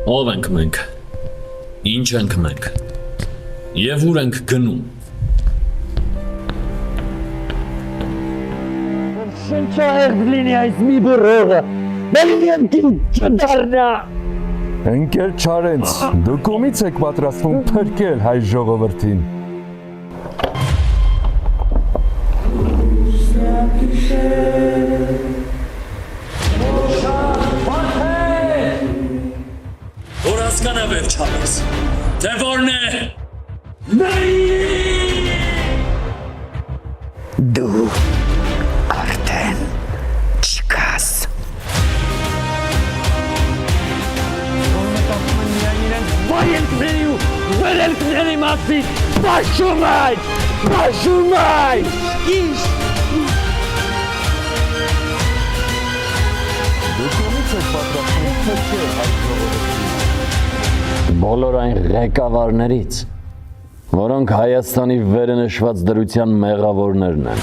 Ով ենք մենք, ինչ ենք մենք, և ուր ենք գնում։ Շնչահեղձ լինի այս մի բռողը, մենի ընկին չդարնա։ Ընկեր Չարենց, դուք ումից եք պատրաստվում փրկել հայ ժողովրդին։ Որ հասկանա վերջապես, թե որն է։ Դու արդեն չկաս։ Վայելքների ու վերելքների մասին բաշում այս։ Դուք ումից եք պատրաստվում փրկել հայ ժողովրդին։ Բոլոր այն ղեկավարներից, որոնք Հայաստանի վերնշված դրության մեղավորներն են։